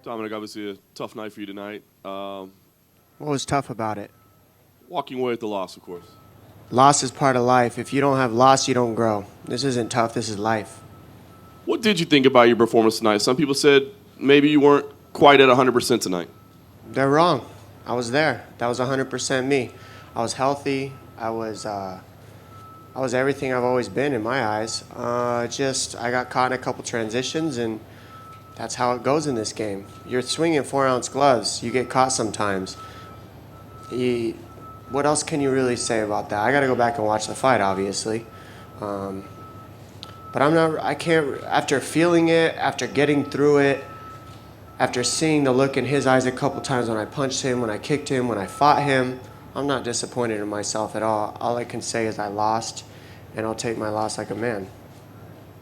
Dominick, obviously a tough night for you tonight. What was tough about it? Walking away with the loss, of course. Loss is part of life. If you don't have loss, you don't grow. This isn't tough. This is life. What did you think about your performance tonight? Some people said maybe you weren't quite at 100% tonight. They're wrong. I was there. That was 100% me. I was healthy. I was everything I've always been in my eyes. I got caught in a couple transitions, and that's how it goes in this game. You're swinging 4-ounce gloves. You get caught sometimes. What else can you really say about that? I got to go back and watch the fight, obviously. But I can't, after feeling it, after getting through it, after seeing the look in his eyes a couple times when I punched him, when I kicked him, when I fought him, I'm not disappointed in myself at all. All I can say is I lost, and I'll take my loss like a man.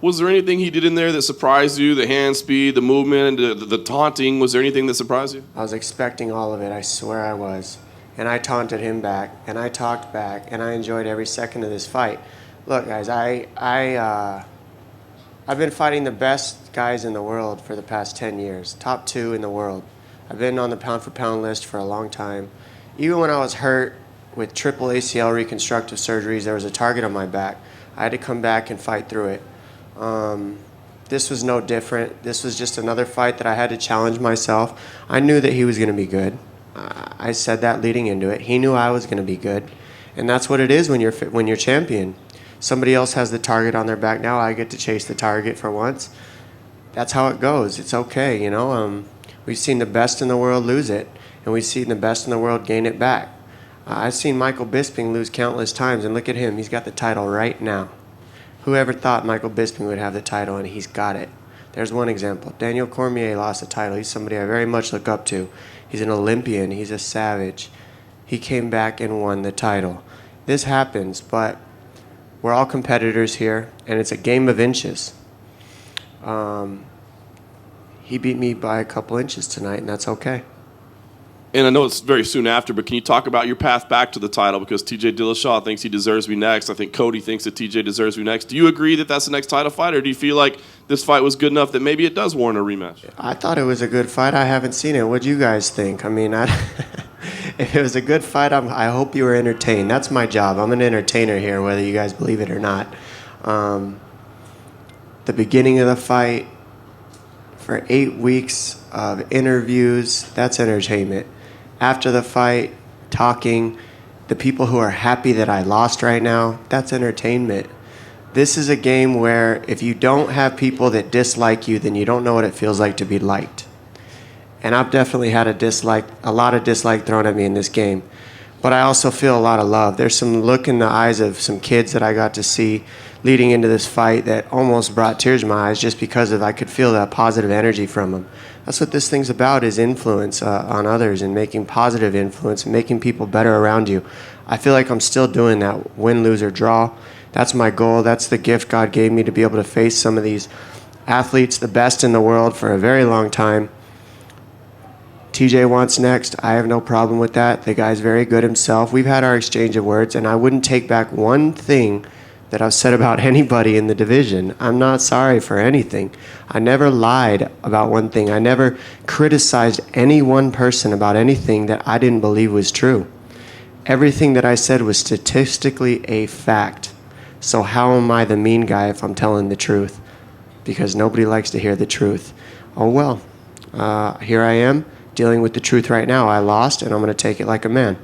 Was there anything he did in there that surprised you? The hand speed, the movement, the taunting, was there anything that surprised you? I was expecting all of it, I swear I was. And I taunted him back, and I talked back, and I enjoyed every second of this fight. Look, guys, I've been fighting the best guys in the world for the past 10 years, top 2 in the world. I've been on the pound-for-pound list for a long time. Even when I was hurt with triple ACL reconstructive surgeries, there was a target on my back. I had to come back and fight through it. This was no different. This was just another fight that I had to challenge myself. I knew that he was going to be good. I said that leading into it. He knew I was going to be good. And that's what it is when you're champion. Somebody else has the target on their back. Now I get to chase the target for once. That's how it goes. It's okay, you know. We've seen the best in the world lose it, and we've seen the best in the world gain it back. I've seen Michael Bisping lose countless times, and look at him. He's got the title right now. Whoever thought Michael Bisping would have the title, and he's got it. There's one example. Daniel Cormier lost the title. He's somebody I very much look up to. He's an Olympian. He's a savage. He came back and won the title. This happens, but we're all competitors here, and it's a game of inches. He beat me by a couple inches tonight, and that's okay. And I know it's very soon after, but can you talk about your path back to the title? Because T.J. Dillashaw thinks he deserves to be next. I think Cody thinks that T.J. deserves to be next. Do you agree that that's the next title fight, or do you feel like this fight was good enough that maybe it does warrant a rematch? I thought it was a good fight. I haven't seen it. What do you guys think? I mean, if it was a good fight, I hope you were entertained. That's my job. I'm an entertainer here, whether you guys believe it or not. The beginning of the fight, for 8 weeks of interviews, that's entertainment. After the fight, talking, the people who are happy that I lost right now, that's entertainment. This is a game where if you don't have people that dislike you, then you don't know what it feels like to be liked. And I've definitely had a lot of dislike thrown at me in this game. But I also feel a lot of love. There's some look in the eyes of some kids that I got to see leading into this fight that almost brought tears to my eyes just because I could feel that positive energy from them. That's what this thing's about, is influence on others and making positive influence and making people better around you. I feel like I'm still doing that, win, lose, or draw. That's my goal. That's the gift God gave me, to be able to face some of these athletes, the best in the world, for a very long time. TJ wants next. I have no problem with that. The guy's very good himself. We've had our exchange of words, and I wouldn't take back one thing that I've said about anybody in the division. I'm not sorry for anything. I never lied about one thing. I never criticized any one person about anything that I didn't believe was true. Everything that I said was statistically a fact. So how am I the mean guy if I'm telling the truth? Because nobody likes to hear the truth. Oh well, here I am dealing with the truth right now. I lost, and I'm going to take it like a man.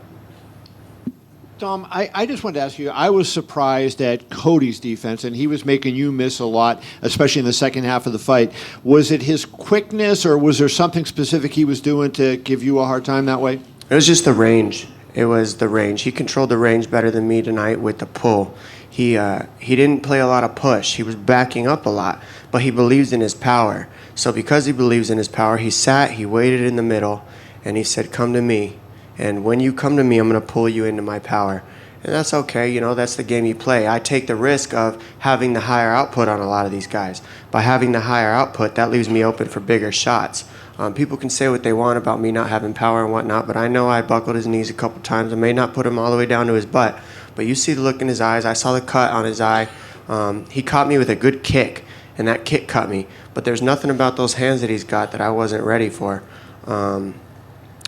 Dom, I just wanted to ask you, I was surprised at Cody's defense, and he was making you miss a lot, especially in the second half of the fight. Was it his quickness, or was there something specific he was doing to give you a hard time that way? It was just the range. It was the range. He controlled the range better than me tonight with the pull. He didn't play a lot of push. He was backing up a lot, but he believes in his power. So because he believes in his power, he sat, he waited in the middle, and he said, "Come to me. And when you come to me, I'm going to pull you into my power." And that's okay, you know, that's the game you play. I take the risk of having the higher output on a lot of these guys. By having the higher output, that leaves me open for bigger shots. People can say what they want about me not having power and whatnot, but I know I buckled his knees a couple times. I may not put him all the way down to his butt, but you see the look in his eyes. I saw the cut on his eye. He caught me with a good kick, and that kick cut me. But there's nothing about those hands that he's got that I wasn't ready for.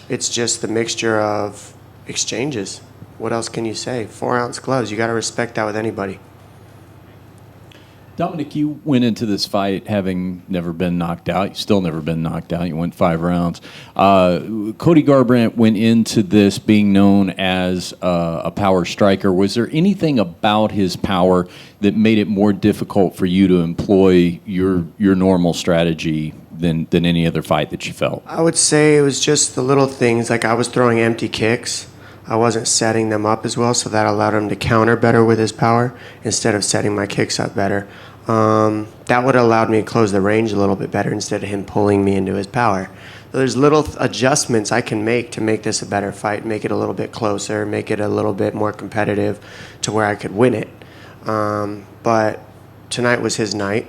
It's just the mixture of exchanges. What else can you say? 4-ounce gloves. You got to respect that with anybody. Dominick, you went into this fight having never been knocked out. You've still never been knocked out. You went 5 rounds. Cody Garbrandt went into this being known as a power striker. Was there anything about his power that made it more difficult for you to employ your normal strategy than any other fight that you felt? I would say it was just the little things, like I was throwing empty kicks. I wasn't setting them up as well, so that allowed him to counter better with his power instead of setting my kicks up better. That would have allowed me to close the range a little bit better instead of him pulling me into his power. So there's little adjustments I can make to make this a better fight, make it a little bit closer, make it a little bit more competitive to where I could win it. But tonight was his night.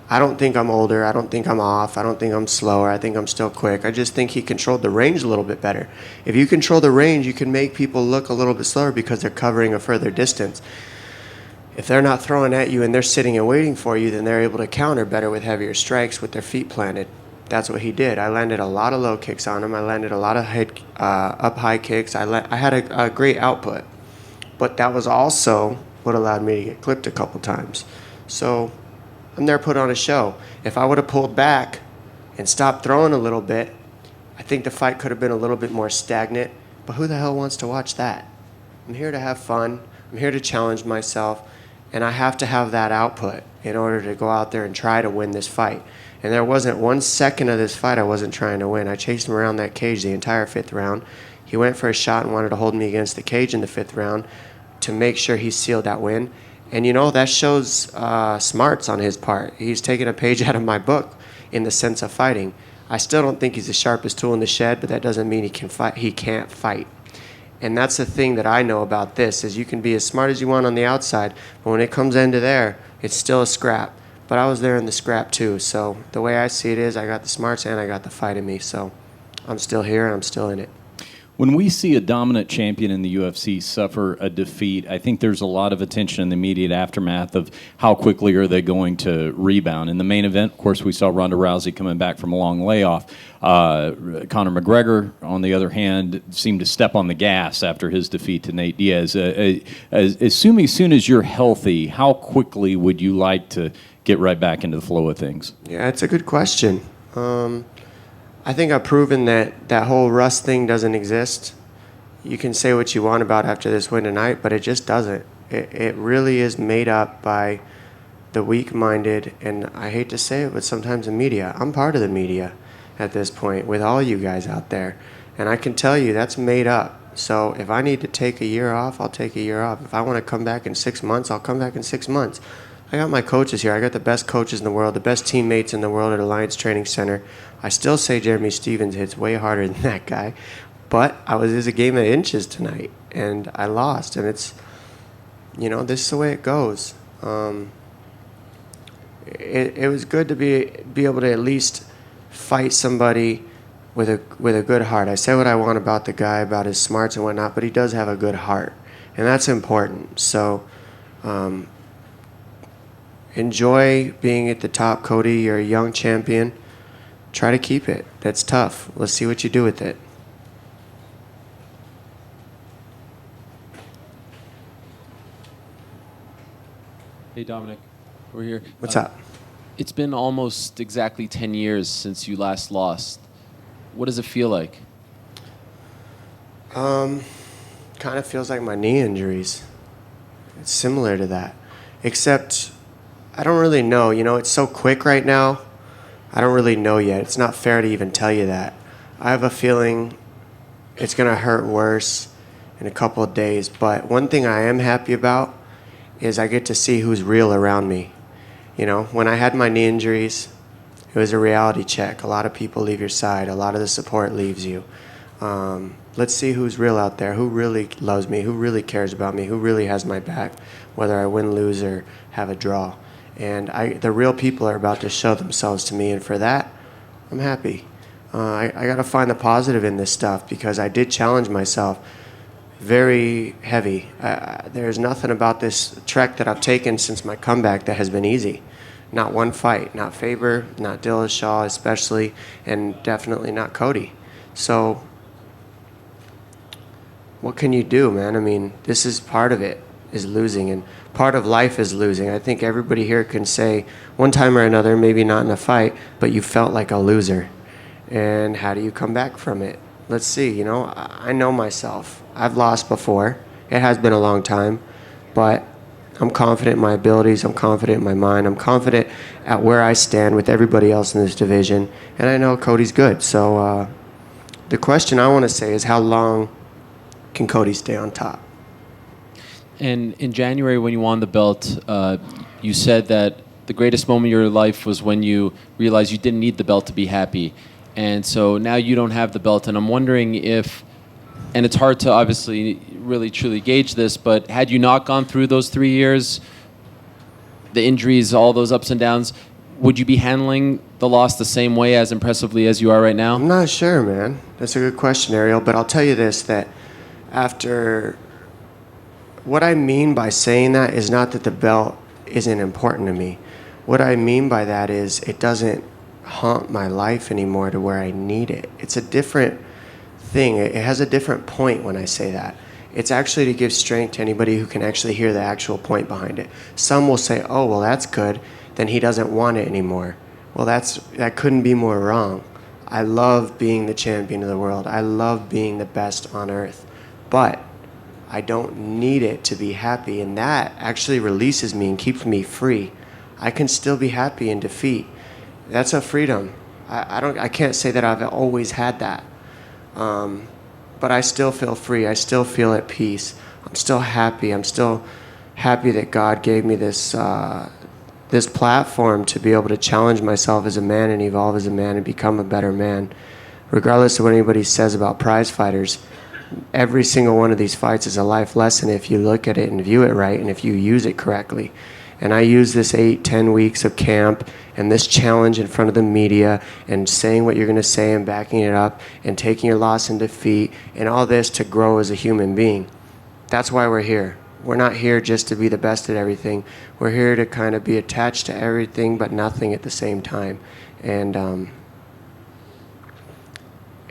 I don't think I'm older. I don't think I'm off. I don't think I'm slower. I think I'm still quick. I just think he controlled the range a little bit better. If you control the range, you can make people look a little bit slower because they're covering a further distance. If they're not throwing at you and they're sitting and waiting for you, then they're able to counter better with heavier strikes with their feet planted. That's what he did. I landed a lot of low kicks on him. I landed a lot of up high kicks. I had a great output. But that was also what allowed me to get clipped a couple times. So I'm there to put on a show. If I would have pulled back and stopped throwing a little bit, I think the fight could have been a little bit more stagnant. But who the hell wants to watch that? I'm here to have fun. I'm here to challenge myself. And I have to have that output in order to go out there and try to win this fight. And there wasn't 1 second of this fight I wasn't trying to win. I chased him around that cage the entire 5th round. He went for a shot and wanted to hold me against the cage in the 5th round to make sure he sealed that win. And, you know, that shows smarts on his part. He's taken a page out of my book in the sense of fighting. I still don't think he's the sharpest tool in the shed, but that doesn't mean he can fight. He can't fight. And that's the thing that I know about this, is you can be as smart as you want on the outside, but when it comes into there, it's still a scrap. But I was there in the scrap too, so the way I see it is I got the smarts and I got the fight in me, so I'm still here and I'm still in it. When we see a dominant champion in the UFC suffer a defeat, I think there's a lot of attention in the immediate aftermath of how quickly are they going to rebound. In the main event, of course, we saw Ronda Rousey coming back from a long layoff. Conor McGregor, on the other hand, seemed to step on the gas after his defeat to Nate Diaz. As soon as you're healthy, how quickly would you like to get right back into the flow of things? Yeah, it's a good question. I think I've proven that that whole rust thing doesn't exist. You can say what you want about after this win tonight, but it just doesn't. It really is made up by the weak-minded, and I hate to say it, but sometimes the media. I'm part of the media at this point with all you guys out there, and I can tell you that's made up. So if I need to take a year off, I'll take a year off. If I want to come back in 6 months, I'll come back in 6 months. I got my coaches here. I got the best coaches in the world, the best teammates in the world at Alliance Training Center. I still say Jeremy Stevens hits way harder than that guy, but it was a game of inches tonight, and I lost. And it's, this is the way it goes. It was good to be able to at least fight somebody with a good heart. I say what I want about the guy, about his smarts and whatnot, but he does have a good heart, and that's important. So. Enjoy being at the top, Cody. You're a young champion. Try to keep it. That's tough. Let's see what you do with it. Hey, Dominick. We're here. What's up? It's been almost exactly 10 years since you last lost. What does it feel like? Kind of feels like my knee injuries. It's similar to that. Except I don't really know. It's so quick right now. I don't really know yet. It's not fair to even tell you that. I have a feeling it's going to hurt worse in a couple of days. But one thing I am happy about is I get to see who's real around me. When I had my knee injuries, it was a reality check. A lot of people leave your side. A lot of the support leaves you. Let's see who's real out there, who really loves me, who really cares about me, who really has my back, whether I win, lose, or have a draw. And the real people are about to show themselves to me, and for that, I'm happy. I got to find the positive in this stuff because I did challenge myself very heavy. There's nothing about this trek that I've taken since my comeback that has been easy. Not one fight. Not Faber, not Dillashaw especially, and definitely not Cody. So what can you do, man? I mean, this is part of it, is losing, and part of life is losing. I think everybody here can say one time or another, maybe not in a fight, but you felt like a loser. And how do you come back from it? Let's see, you know, I know myself. I've lost before. It has been a long time, but I'm confident in my abilities. I'm confident in my mind. I'm confident at where I stand with everybody else in this division, and I know Cody's good. So the question I want to say is, how long can Cody stay on top? And in January, when you won the belt, you said that the greatest moment of your life was when you realized you didn't need the belt to be happy. And so now you don't have the belt. And I'm wondering if, and it's hard to obviously really truly gauge this, but had you not gone through those 3 years, the injuries, all those ups and downs, would you be handling the loss the same way, as impressively as you are right now? I'm not sure, man. That's a good question, Ariel. But I'll tell you this, that after, what I mean by saying that is not that the belt isn't important to me. What I mean by that is it doesn't haunt my life anymore to where I need it. It's a different thing. It has a different point when I say that. It's actually to give strength to anybody who can actually hear the actual point behind it. Some will say, oh, well, that's good. Then he doesn't want it anymore. Well, that couldn't be more wrong. I love being the champion of the world. I love being the best on earth. But I don't need it to be happy, and that actually releases me and keeps me free. I can still be happy in defeat. That's a freedom. I can't say that I've always had that. But I still feel free. I still feel at peace. I'm still happy. I'm still happy that God gave me this this platform to be able to challenge myself as a man and evolve as a man and become a better man. Regardless of what anybody says about prize fighters, every single one of these fights is a life lesson if you look at it and view it right and if you use it correctly. And I use this 8-10 weeks of camp and this challenge in front of the media and saying what you're going to say and backing it up and taking your loss and defeat and all this to grow as a human being. That's why we're here. We're not here just to be the best at everything. We're here to kind of be attached to everything but nothing at the same time. And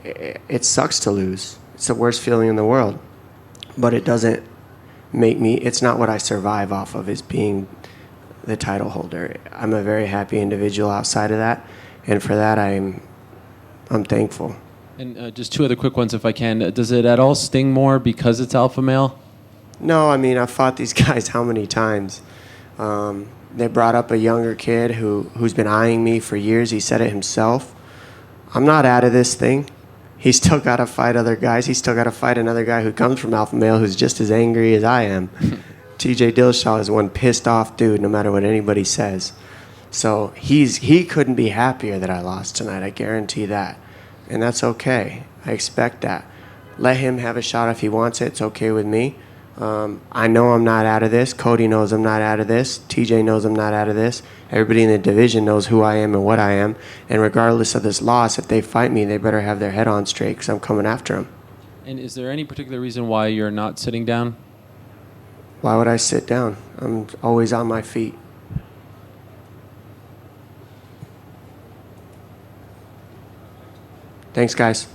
it sucks to lose. It's the worst feeling in the world. But it doesn't make me, it's not what I survive off of, is being the title holder. I'm a very happy individual outside of that, and for that I'm thankful. And just two other quick ones, if I can. Does it at all sting more because it's alpha male? No, I mean, I've fought these guys how many times? They brought up a younger kid who's been eyeing me for years. He said it himself. I'm not out of this thing. He's still got to fight other guys. He's still got to fight another guy who comes from alpha male who's just as angry as I am. TJ Dillashaw is one pissed off dude no matter what anybody says. So he couldn't be happier that I lost tonight. I guarantee that. And that's okay. I expect that. Let him have a shot if he wants it. It's okay with me. I know I'm not out of this. Cody knows I'm not out of this. TJ knows I'm not out of this. Everybody in the division knows who I am and what I am. And regardless of this loss, if they fight me, they better have their head on straight because I'm coming after them. And is there any particular reason why you're not sitting down? Why would I sit down? I'm always on my feet. Thanks, guys.